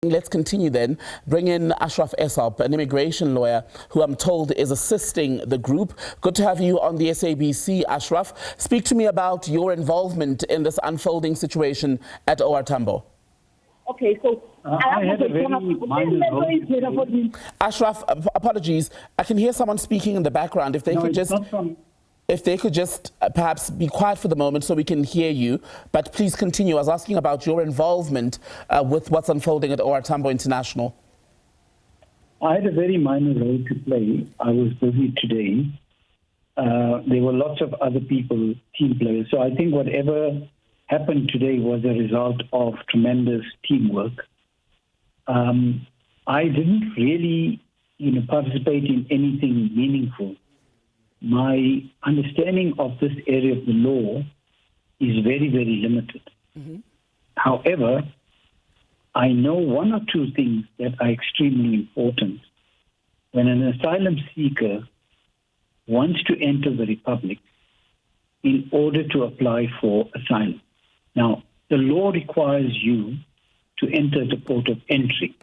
Let's continue then. Bring in Ashraf Essop, an immigration lawyer who I'm told is assisting the group. Good to have you on the SABC, Ashraf. Speak to me about your involvement in this unfolding situation at OR Tambo. Okay, so I have a very minor role. Ashraf, apologies. I can hear someone speaking in the background. If they could just perhaps be quiet for the moment so we can hear you. But please continue. I was asking about your involvement with what's unfolding at OR Tambo International. I had a very minor role to play. I was busy today. There were lots of other people, team players. So I think whatever happened today was a result of tremendous teamwork. I didn't really, participate in anything meaningful. My understanding of this area of the law is very, very limited. Mm-hmm. However, I know one or two things that are extremely important. When an asylum seeker wants to enter the Republic in order to apply for asylum. Now, the law requires you to enter the port of entry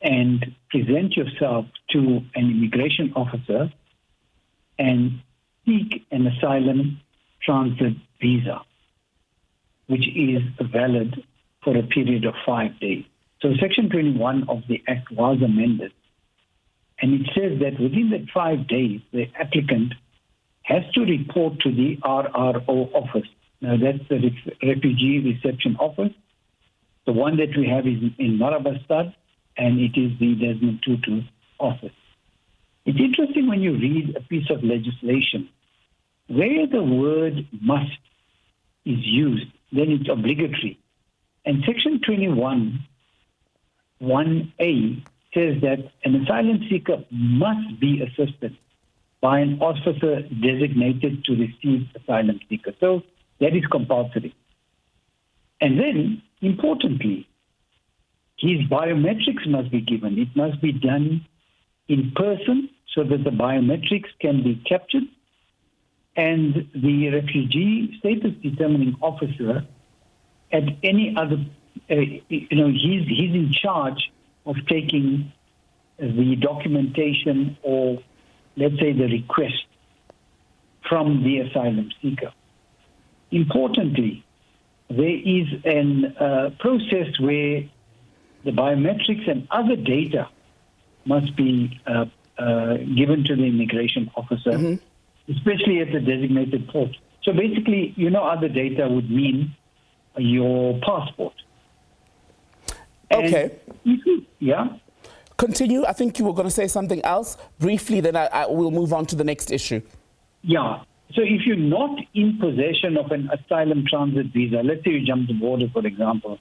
and present yourself to an immigration officer and seek an asylum transit visa, which is valid for a period of 5 days. So Section 21 of the Act was amended, and it says that within the 5 days, the applicant has to report to the RRO office. Now, that's the Refugee Reception Office. The one that we have is in Marabastad, and it is the Desmond Tutu office. It's interesting when you read a piece of legislation, where the word must is used, then it's obligatory. And Section 21, 1A, says that an asylum seeker must be assisted by an officer designated to receive asylum seeker. So that is compulsory. And then, importantly, his biometrics must be given. It must be done in person so that the biometrics can be captured, and the refugee status determining officer at any other, he's in charge of taking the documentation or, let's say, the request from the asylum seeker. Importantly, there is a process where the biometrics and other data must be given to the immigration officer, mm-hmm. especially at the designated port. So basically, other data would mean your passport. Okay. Yeah? Continue. I think you were going to say something else. Briefly, then I will move on to the next issue. Yeah. So if you're not in possession of an asylum transit visa, let's say you jump the border, for example,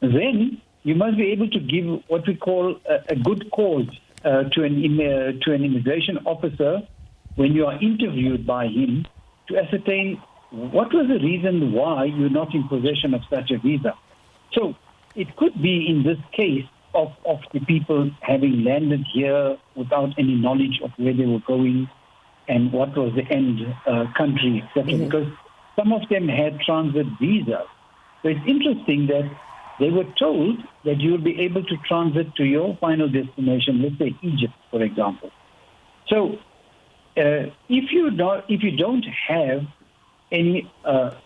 then you must be able to give what we call a good cause to an immigration officer when you are interviewed by him to ascertain what was the reason why you're not in possession of such a visa. So it could be in this case of the people having landed here without any knowledge of where they were going and what was the end country, etc. Mm-hmm. Because some of them had transit visas. So it's interesting that they were told that you will be able to transit to your final destination, let's say Egypt, for example. So if you don't have any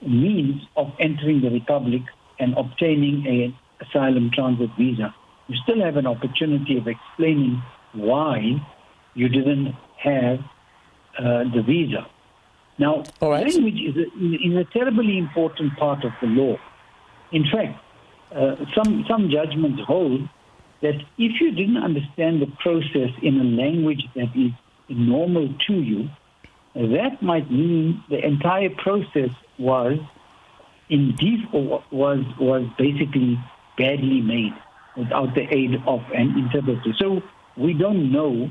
means of entering the Republic and obtaining an asylum transit visa, you still have an opportunity of explaining why you didn't have the visa. Now, right. Language is a terribly important part of the law. In fact, some judgments hold that if you didn't understand the process in a language that is normal to you, that might mean the entire process was basically badly made without the aid of an interpreter. So we don't know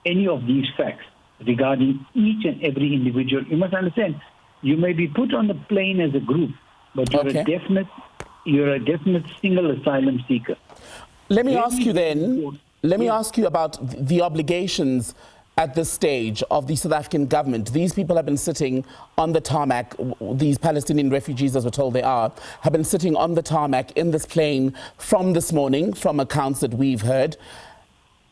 any of these facts regarding each and every individual. You must understand, you may be put on the plane as a group, but you're a definite single asylum seeker. Let me ask you about the obligations at this stage of the South African government? These people have been sitting on the tarmac, these Palestinian refugees, as we're told they are, have been sitting on the tarmac in this plane from this morning, from accounts that we've heard.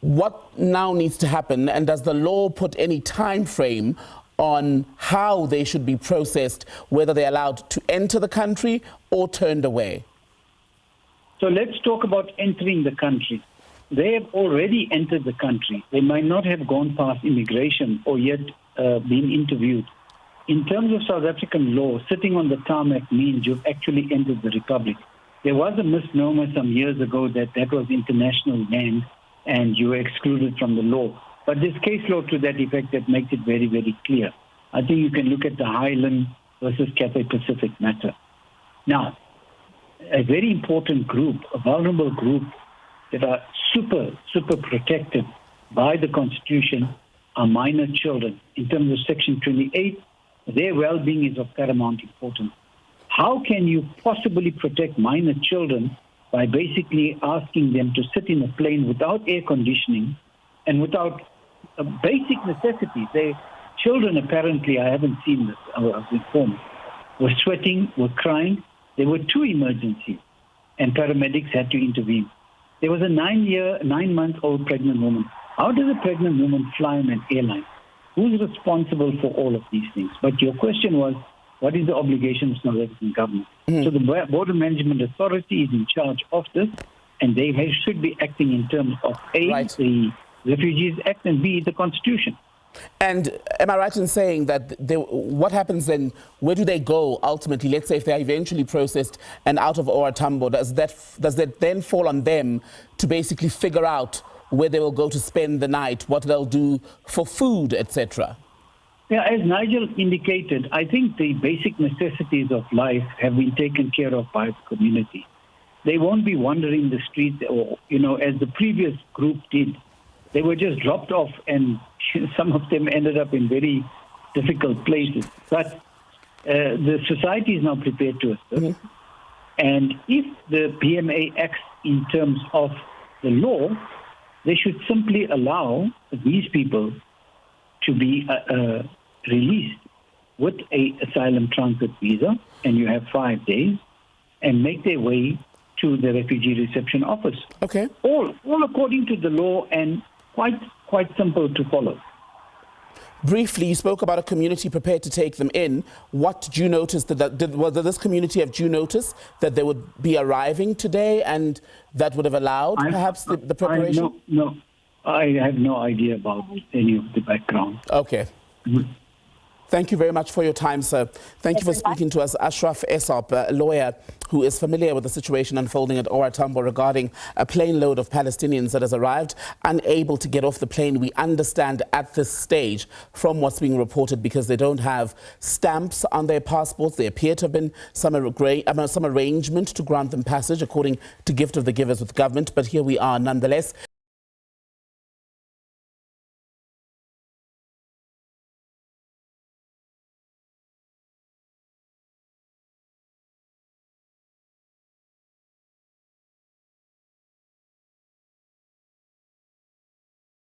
What now needs to happen, and does the law put any time frame on how they should be processed, whether they're allowed to enter the country or turned away? So let's talk about entering the country. They have already entered the country. They might not have gone past immigration or yet been interviewed. In terms of South African law, sitting on the tarmac means you've actually entered the Republic. There was a misnomer some years ago that that was international land and you were excluded from the law. But there's case law to that effect that makes it very, very clear. I think you can look at the Highland versus Cathay Pacific matter. Now, a very important group, a vulnerable group that are super protected by the Constitution are minor children. In terms of Section 28, their well-being is of paramount importance. How can you possibly protect minor children by basically asking them to sit in a plane without air conditioning and without basic necessities? They children, apparently, I haven't seen this, I was informed, were sweating, were crying. There were 2 emergencies, and paramedics had to intervene. There was a 9-month-old pregnant woman. How does a pregnant woman fly on an airline? Who's responsible for all of these things? But your question was, what is the obligation of South African government? So the Border Management Authority is in charge of this, and they should be acting in terms of A, the Refugees Act, and B, the Constitution. And am I right in saying that what happens then, where do they go ultimately? Let's say if they are eventually processed and out of OR Tambo, does that then fall on them to basically figure out where they will go to spend the night, what they'll do for food, etc.? Yeah, as Nigel indicated, I think the basic necessities of life have been taken care of by the community. They won't be wandering the streets or, as the previous group did. They were just dropped off, and some of them ended up in very difficult places. But the society is now prepared to assist. And if the PMA acts in terms of the law, they should simply allow these people to be released with an asylum transit visa, and you have 5 days, and make their way to the refugee reception office. Okay. All according to the law, and quite simple to follow. Briefly, you spoke about a community prepared to take them in. What did you notice? Did this community have due notice that they would be arriving today, and that would have allowed perhaps the preparation? No, I have no idea about any of the background. Okay. Thank you very much for your time, sir. Thank you for speaking to us. Ashraf Essop, a lawyer who is familiar with the situation unfolding at OR Tambo regarding a plane load of Palestinians that has arrived, unable to get off the plane, we understand at this stage from what's being reported, because they don't have stamps on their passports. There appear to have been some arrangement to grant them passage according to gift of the givers with government, but here we are nonetheless.